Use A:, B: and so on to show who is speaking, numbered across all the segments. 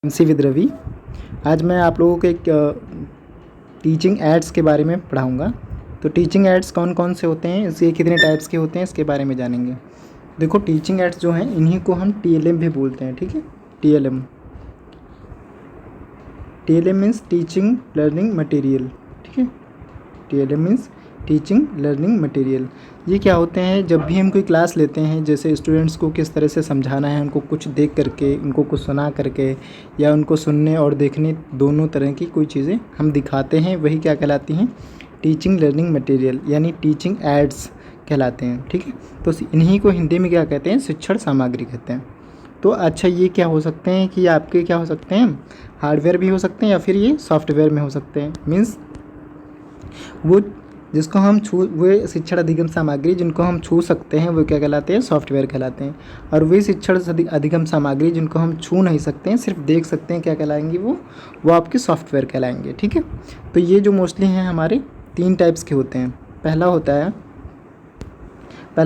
A: MC with Ravi. आज मैं आप लोगों को एक टीचिंग एड्स के बारे में पढ़ाऊँगा। तो टीचिंग एड्स कौन कौन से होते हैं, इसके कितने टाइप्स के होते हैं, इसके बारे में जानेंगे। देखो, टीचिंग एड्स जो हैं इन्हीं को हम टीएलएम भी बोलते हैं। ठीक है, TLM means teaching learning material. ठीक है, TLM means teaching learning material. ये क्या होते हैं, जब भी हम कोई क्लास लेते हैं, जैसे स्टूडेंट्स को किस तरह से समझाना है, उनको कुछ देख करके, उनको कुछ सुना करके, या उनको सुनने और देखने दोनों तरह की कोई चीज़ें हम दिखाते हैं, वही क्या कहलाती हैं, टीचिंग लर्निंग मटेरियल यानी टीचिंग एड्स कहलाते हैं। ठीक है, तो इन्हीं को हिंदी में क्या कहते हैं, शिक्षण सामग्री कहते हैं। तो अच्छा, ये क्या हो सकते हैं कि आपके क्या हो सकते हैं, हार्डवेयर भी हो सकते हैं या फिर ये सॉफ्टवेयर में हो सकते हैं। मीन्स वो जिसको हम वे शिक्षण अधिगम सामग्री जिनको हम छू सकते हैं वो क्या कहलाते हैं, सॉफ्टवेयर कहलाते हैं। और वे शिक्षण अधिगम सामग्री जिनको हम छू नहीं सकते हैं, सिर्फ देख सकते हैं, क्या कहलाएंगी, वो आपके सॉफ्टवेयर कहलाएंगे। ठीक है, तो ये जो मोस्टली हैं हमारे 3 टाइप्स के होते हैं। पहला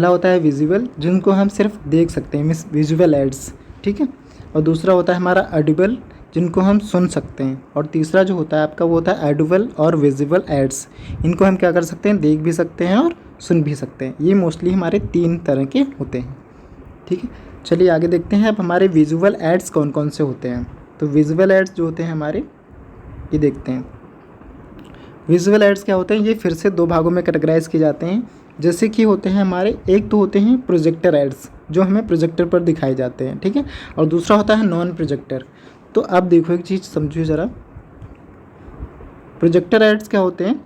A: होता है विजुअल, जिनको हम सिर्फ देख सकते हैं, मीन्स विजुअल एड्स। ठीक है, और दूसरा होता है हमारा ऑडिबल, जिनको हम सुन सकते हैं। और तीसरा जो होता है आपका वो होता है ऑडिबल और विजुअल एड्स। इनको हम क्या कर सकते हैं, देख भी सकते हैं और सुन भी सकते हैं। ये मोस्टली हमारे 3 तरह के होते हैं। ठीक है, चलिए आगे देखते हैं अब हमारे विजुअल एड्स कौन कौन से होते हैं। तो विजुअल एड्स जो होते हैं हमारे, ये देखते हैं। विजुअल एड्स क्या होते हैं, ये फिर से 2 भागों में कैटेगराइज किए जाते हैं। जैसे कि होते हैं हमारे, एक तो होते हैं प्रोजेक्टर एड्स, जो हमें प्रोजेक्टर पर दिखाए जाते हैं। ठीक है, और दूसरा होता है नॉन प्रोजेक्टर। तो अब देखो, एक चीज़ समझिए ज़रा, प्रोजेक्टर एड्स क्या होते हैं,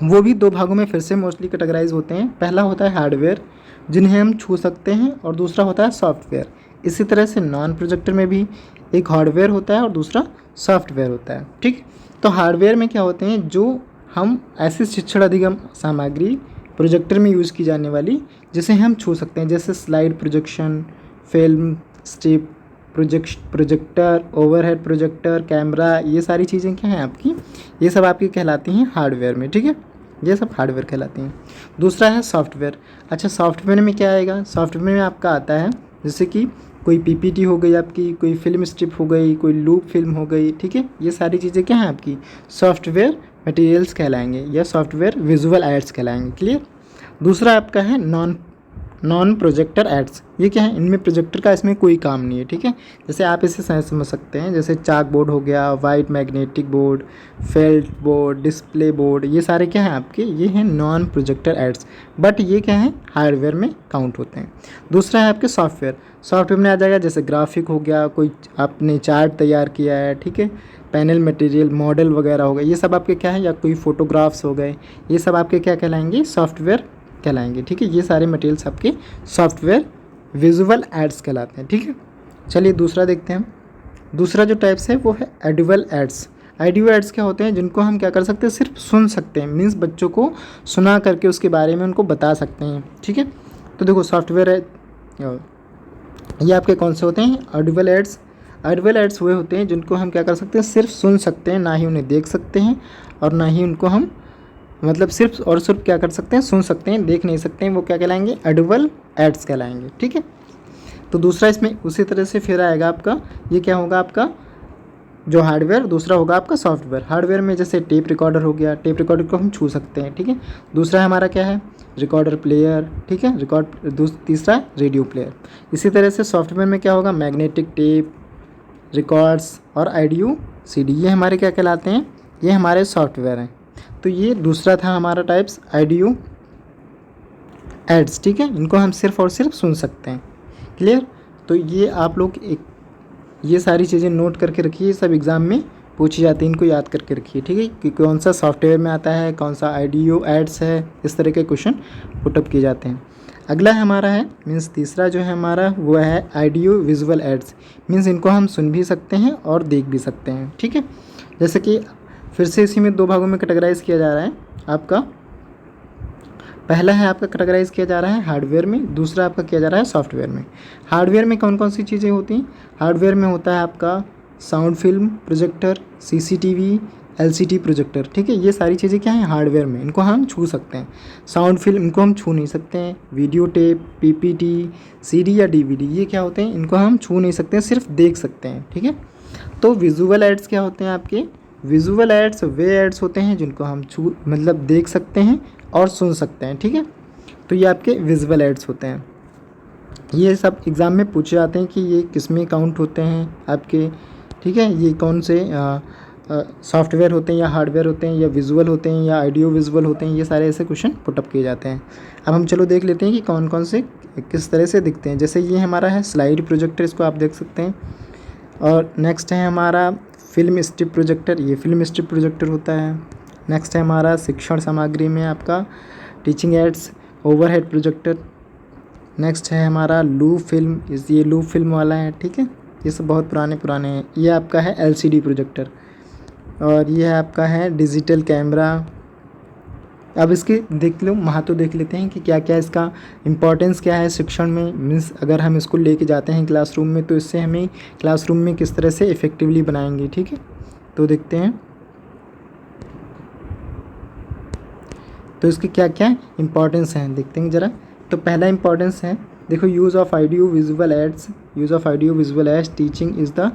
A: वो भी 2 भागों में फिर से मोस्टली कैटेगराइज होते हैं। पहला होता है हार्डवेयर, जिन्हें हम छू सकते हैं, और दूसरा होता है सॉफ्टवेयर। इसी तरह से नॉन प्रोजेक्टर में भी एक हार्डवेयर होता है और दूसरा सॉफ्टवेयर होता है। ठीक, तो हार्डवेयर में क्या होते हैं, जो हम ऐसी शिक्षण अधिगम सामग्री प्रोजेक्टर में यूज़ की जाने वाली, जिसे हम छू सकते हैं, जैसे slide projection, film strip, projector, overhead projector, camera, ये सारी चीज़ें क्या हैं आपकी, ये सब आपकी कहलाती हैं हार्डवेयर में। ठीक है, ये सब हार्डवेयर कहलाती हैं। दूसरा है सॉफ्टवेयर। अच्छा, सॉफ्टवेयर में क्या आएगा, सॉफ्टवेयर में आपका आता है जैसे कि कोई पीपीटी हो गई आपकी, कोई फिल्म स्ट्रिप हो गई, कोई लूप फिल्म हो गई। ठीक है, ये सारी चीज़ें क्या हैं आपकी, सॉफ्टवेयर मटेरियल्स कहलाएंगे या सॉफ्टवेयर विजुअल एड्स कहलाएंगे। क्लियर। दूसरा आपका है नॉन प्रोजेक्टर एड्स। ये क्या है, इनमें प्रोजेक्टर का इसमें कोई काम नहीं है। ठीक है, जैसे आप इसे समझ सकते हैं, जैसे चाक बोर्ड हो गया, white magnetic board, felt board, display board, ये सारे क्या हैं आपके, ये हैं नॉन प्रोजेक्टर एड्स। बट ये क्या है, हार्डवेयर में काउंट होते हैं। दूसरा है आपके सॉफ्टवेयर में आ जाएगा, जैसे ग्राफिक हो गया, कोई आपने चार्ट तैयार किया है। ठीक है, पैनल मटेरियल, मॉडल वगैरह हो गए, ये सब आपके क्या है, या कोई फोटोग्राफ्स हो गए, ये सब आपके क्या कहलाएंगे, सॉफ्टवेयर कहलाएंगे। ठीक है, ये सारे मटेरियल्स आपके सॉफ्टवेयर विजुअल एड्स कहलाते हैं। ठीक है, चलिए दूसरा देखते हैं। दूसरा जो टाइप्स है वो है ऑडिबल एड्स। ऑडियो एड्स क्या होते हैं, जिनको हम क्या कर सकते हैं, सिर्फ सुन सकते हैं, मीन्स बच्चों को सुना करके उसके बारे में उनको बता सकते हैं। ठीक है, तो देखो सॉफ्टवेयर है, ये आपके कौन से होते हैं, ऑडिबल एड्स। ऑडिबल एड्स वो होते हैं जिनको हम क्या कर सकते हैं, सिर्फ सुन सकते हैं, ना ही उन्हें देख सकते हैं और ना ही उनको हम मतलब सिर्फ और सिर्फ क्या कर सकते हैं, सुन सकते हैं, देख नहीं सकते हैं। वो क्या कहलाएंगे, ऑडिबल एड्स कहलाएंगे। ठीक है, तो दूसरा इसमें उसी तरह से फिर आएगा आपका, ये क्या होगा आपका जो हार्डवेयर, दूसरा होगा आपका सॉफ्टवेयर। हार्डवेयर में जैसे टेप रिकॉर्डर हो गया, टेप रिकॉर्डर को हम छू सकते हैं। ठीक है, दूसरा हमारा क्या है, रिकॉर्डर प्लेयर। ठीक है, तीसरा रेडियो प्लेयर। इसी तरह से सॉफ्टवेयर में क्या होगा, मैग्नेटिक टेप, रिकॉर्ड्स और ऑडियो सीडी, ये हमारे क्या कहलाते हैं, ये हमारे सॉफ्टवेयर हैं। तो ये दूसरा था हमारा टाइप्स ऑडियो एड्स। ठीक है, इनको हम सिर्फ और सिर्फ सुन सकते हैं। क्लियर। तो ये आप लोग ये सारी चीज़ें नोट करके रखिए, सब एग्ज़ाम में पूछी जाती है, इनको याद करके रखिए। ठीक है, कि कौन सा सॉफ्टवेयर में आता है, कौन सा ऑडियो एड्स है, इस तरह के क्वेश्चन पुटअप किए जाते हैं। अगला हमारा है, मीन्स तीसरा जो है हमारा वो है ऑडियो विजुअल एड्स। मीन्स इनको हम सुन भी सकते हैं और देख भी सकते हैं। ठीक है, जैसे कि फिर से इसी में 2 भागों में कैटेगराइज किया जा रहा है आपका। पहला है आपका कैटेगराइज किया जा रहा है हार्डवेयर में, दूसरा आपका किया जा रहा है सॉफ्टवेयर में। हार्डवेयर में कौन कौन सी चीज़ें होती हैं, हार्डवेयर में होता है आपका sound film projector, CCTV, LCD projector, ठीक है। ये सारी चीज़ें क्या हैं, हार्डवेयर में, इनको हम छू सकते हैं। साउंड फिल्म, इनको हम छू नहीं सकते हैं। वीडियो टेप, PPT, CD या DVD, ये क्या होते हैं, इनको हम छू नहीं सकते हैं, सिर्फ देख सकते हैं, ठीक है। तो विजुअल एड्स क्या होते हैं आपके, विजुअल एड्स वे एड्स होते हैं जिनको हम छू मतलब देख सकते हैं और सुन सकते हैं, ठीक है। तो ये आपके विजुअल एड्स होते हैं। ये सब एग्ज़ाम में पूछे जाते हैं कि ये किस में काउंट होते हैं आपके, ठीक है। ये कौन से सॉफ्टवेयर होते हैं या हार्डवेयर होते हैं या विजुअल होते हैं या ऑडियो विजुअल होते हैं, ये सारे ऐसे क्वेश्चन पुटअप किए जाते हैं। अब हम चलो देख लेते हैं कि कौन कौन से किस तरह से दिखते हैं। जैसे ये हमारा है स्लाइड प्रोजेक्टर, इसको आप देख सकते हैं। और नेक्स्ट है हमारा फिल्म स्ट्रिप प्रोजेक्टर, ये फिल्म स्ट्रिप प्रोजेक्टर होता है। नेक्स्ट है हमारा शिक्षण सामग्री में आपका teaching ads overhead projector. Next है हमारा लूप फिल्म, ये लूप फिल्म वाला है, ठीक है। ये सब बहुत पुराने हैं। ये आपका है LCD प्रोजेक्टर और ये आपका है डिजिटल कैमरा। अब इसके देख लो महत्व देख लेते हैं कि क्या क्या इसका इम्पोर्टेंस क्या है शिक्षण में। मीन्स अगर हम इसको लेके जाते हैं क्लासरूम में तो इससे हमें क्लासरूम में किस तरह से इफ़ेक्टिवली बनाएंगे, ठीक है। तो देखते हैं तो इसके क्या क्या इम्पोर्टेंस हैं, देखते हैं ज़रा। तो पहला इम्पोर्टेंस है, देखो, use of audio visual aids, use of audio visual aids teaching is the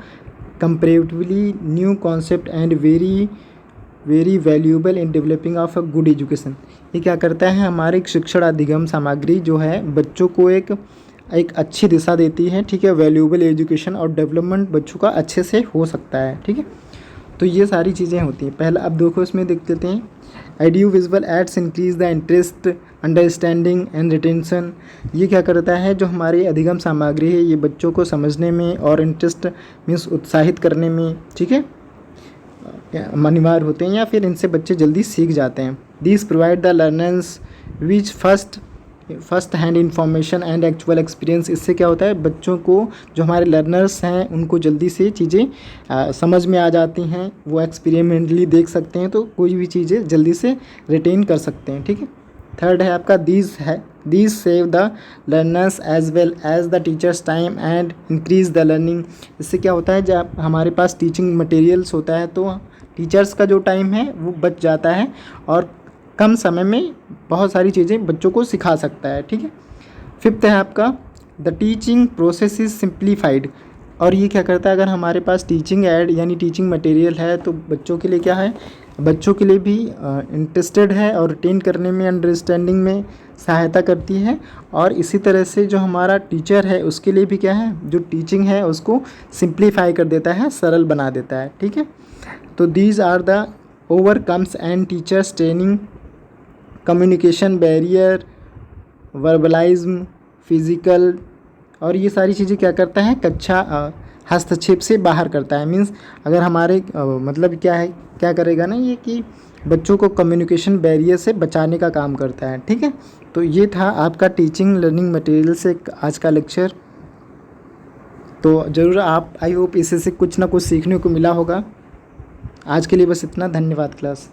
A: comparatively new concept and very valuable in developing of a good education. ये क्या करता है, हमारी शिक्षण अधिगम सामग्री जो है बच्चों को एक अच्छी दिशा देती है, ठीक है। वैल्यूएबल एजुकेशन और डेवलपमेंट बच्चों का अच्छे से हो सकता है, ठीक है। तो ये सारी चीज़ें होती हैं। पहला अब देखो इसमें देख लेते हैं, audio visual aids increase the interest, understanding and retention. ये क्या करता है, जो हमारी अधिगम सामग्री है ये बच्चों को समझने में और इंटरेस्ट मीन्स उत्साहित करने में, ठीक है, अनिवार्य होते हैं या फिर इनसे बच्चे जल्दी सीख जाते हैं। This provide the learners which first hand information and actual experience. इससे क्या होता है, बच्चों को जो हमारे लर्नर्स हैं उनको जल्दी से चीज़ें समझ में आ जाती हैं, वो एक्सपेरिमेंटली देख सकते हैं, तो कोई भी चीज़ें जल्दी से रिटेन कर सकते हैं, ठीक है। थर्ड है आपका these save the learners as well as the teachers time and increase the learning. इससे क्या होता है, जब हमारे पास टीचिंग मटेरियल्स होता है तो टीचर्स का जो टाइम है वो बच जाता है और कम समय में बहुत सारी चीज़ें बच्चों को सिखा सकता है, ठीक है। फिफ्थ है आपका the teaching process is simplified. और ये क्या करता है, अगर हमारे पास टीचिंग एड यानी टीचिंग मटेरियल है तो बच्चों के लिए क्या है, बच्चों के लिए भी इंटरेस्टेड है और रिटेन करने में, अंडरस्टैंडिंग में सहायता करती है। और इसी तरह से जो हमारा टीचर है उसके लिए भी क्या है, जो टीचिंग है उसको सिंप्लीफाई कर देता है, सरल बना देता है, ठीक है। तो these are the overcomes and teachers training, communication barrier, verbalism, physical, और ये सारी चीज़ें क्या करता है, कक्षा हस्तक्षेप से बाहर करता है। मीन्स अगर हमारे मतलब क्या है, क्या करेगा ना ये कि बच्चों को कम्युनिकेशन बैरियर से बचाने का काम करता है, ठीक है। तो ये था आपका टीचिंग लर्निंग मटेरियल से आज का लेक्चर। तो ज़रूर आप, आई होप इससे कुछ ना कुछ सीखने को मिला होगा। आज के लिए बस इतना, धन्यवाद क्लास।